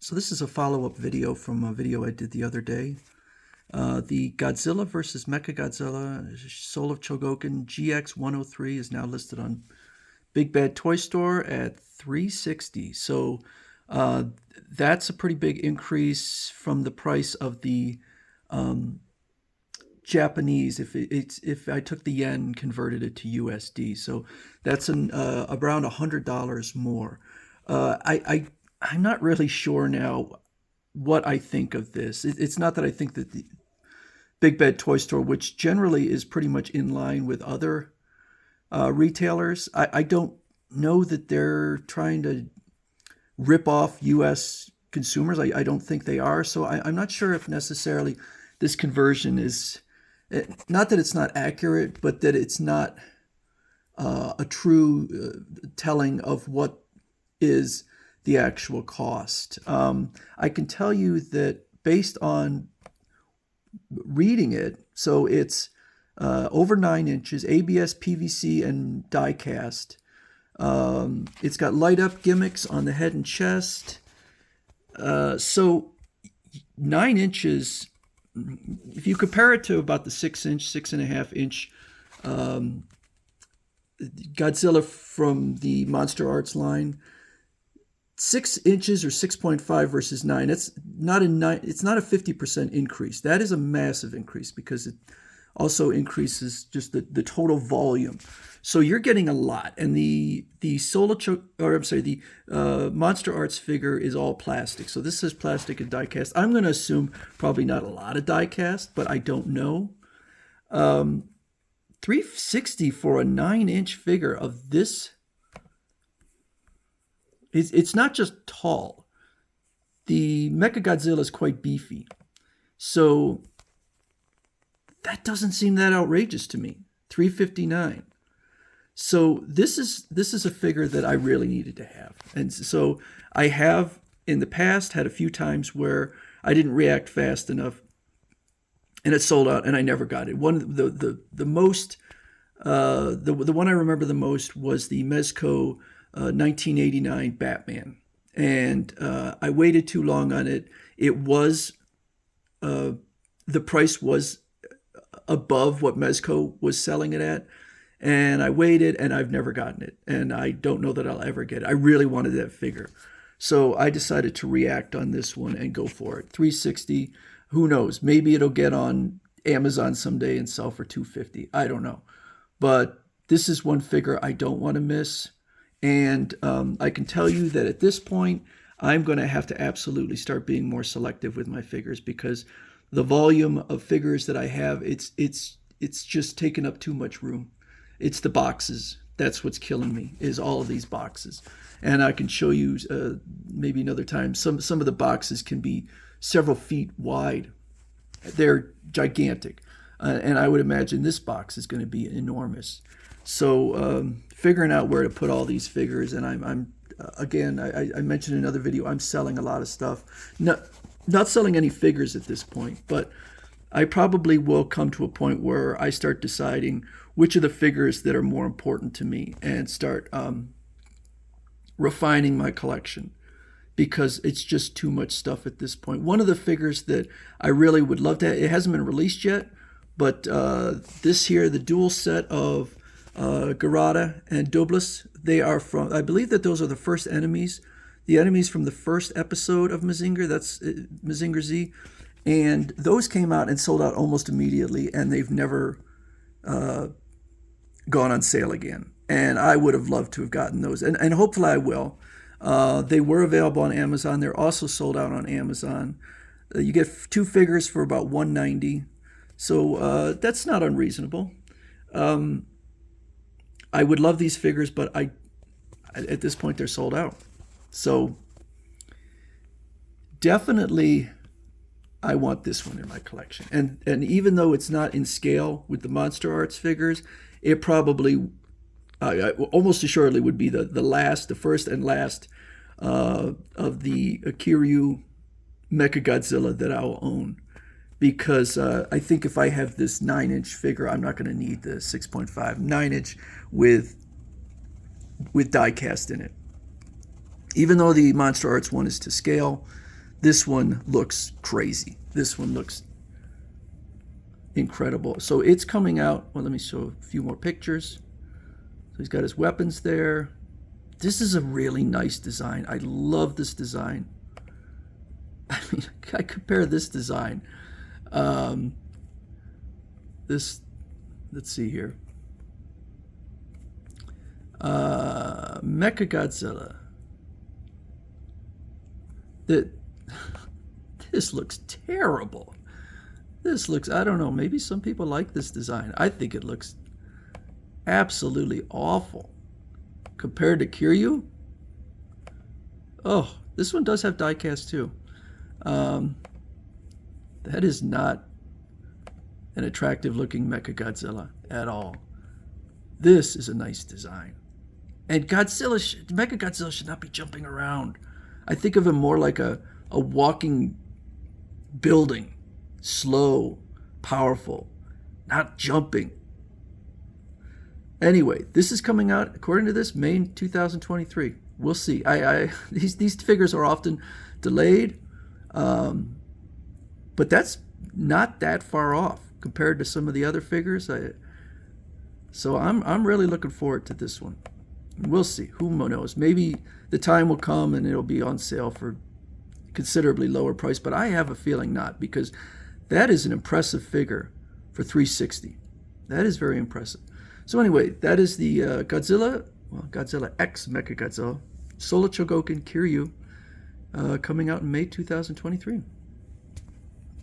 So this is a follow-up video from a video I did the other day. The Godzilla versus Mechagodzilla Soul of Chogokan GX103 is now listed on Big Bad Toy Store at $360. So uh, that's a pretty big increase from the price of the Japanese. If I took the yen and converted it to USD, so that's around $100 more. I'm not really sure now what I think of this. It's not that I think that the Big Bad Toy Store, which generally is pretty much in line with other retailers, I don't know that they're trying to rip off U.S. consumers. I don't think they are. So I'm not sure if necessarily this conversion is not that it's not accurate, but that it's not a true telling of what is the actual cost. I can tell you that based on reading it, so it's over 9 inches, ABS, PVC, and die cast. It's got light up gimmicks on the head and chest. So 9 inches, if you compare it to about the 6-inch, 6.5-inch Godzilla from the Monster Arts line, 6 inches or 6.5 versus 9. It's not a 50% increase. That is a massive increase because it also increases just the total volume. So you're getting a lot. And the Monster Arts figure is all plastic. So this is plastic and die cast. I'm going to assume probably not a lot of die cast, but I don't know. 360 for a 9-inch figure of this. It's not just tall. The Mechagodzilla is quite beefy. So that doesn't seem that outrageous to me. $359. So this is a figure that I really needed to have. And so I have in the past had a few times where I didn't react fast enough and it sold out and I never got it. The one I remember the most was the Mezco 1989 Batman, and I waited too long on it. It was the price was above what Mezco was selling it at, and I waited, and I've never gotten it, and I don't know that I'll ever get it. I really wanted that figure, so I decided to react on this one and go for it. $360. Who knows? Maybe it'll get on Amazon someday and sell for $250. I don't know, but this is one figure I don't want to miss. And I can tell you that at this point, I'm going to have to absolutely start being more selective with my figures because the volume of figures that I have, it's just taken up too much room. It's the boxes. That's what's killing me, is all of these boxes. And I can show you maybe another time. Some of the boxes can be several feet wide. They're gigantic. And I would imagine this box is going to be enormous. So figuring out where to put all these figures, and I'm again, I mentioned in another video, I'm selling a lot of stuff. Not selling any figures at this point, but I probably will come to a point where I start deciding which of the figures that are more important to me and start refining my collection because it's just too much stuff at this point. One of the figures that I really would love to have, it hasn't been released yet, but this here, the dual set of Garada and Douglas, they are from, I believe that those are the first enemies, the enemies from the first episode of Mazinger, that's Mazinger Z, and those came out and sold out almost immediately, and they've never gone on sale again. And I would have loved to have gotten those, and hopefully I will. They were available on Amazon. They're also sold out on Amazon. You get 2 figures for about $190, so that's not unreasonable. I would love these figures, but at this point they're sold out. So definitely I want this one in my collection. And even though it's not in scale with the Monster Arts figures, it probably almost assuredly would be the first and last of the Kiryu Mechagodzilla that I'll own. Because I think if I have this 9-inch figure, I'm not going to need the 6.5, 9-inch with die cast in it. Even though the Monster Arts one is to scale, This one looks crazy. This one looks incredible. So it's coming out. Well, let me show a few more pictures. So he's got his weapons there. This is a really nice design. I love this design. I mean, I compare this design. Let's see here. Mechagodzilla. This looks terrible. This looks, I don't know, maybe some people like this design. I think it looks absolutely awful. Compared to Kiryu, oh, this one does have diecast too. That is not an attractive looking Mechagodzilla at all. This is a nice design. And Mechagodzilla should not be jumping around. I think of him more like a walking building. Slow, powerful, not jumping. Anyway, this is coming out, according to this, May 2023. We'll see. These figures are often delayed, but that's not that far off compared to some of the other figures. So I'm really looking forward to this one. We'll see. Who knows? Maybe the time will come and it'll be on sale for considerably lower price, but I have a feeling not, because that is an impressive figure for $360. That is very impressive. So anyway, that is the Godzilla X Mechagodzilla, Solar Chogokan Kiryu, coming out in May 2023.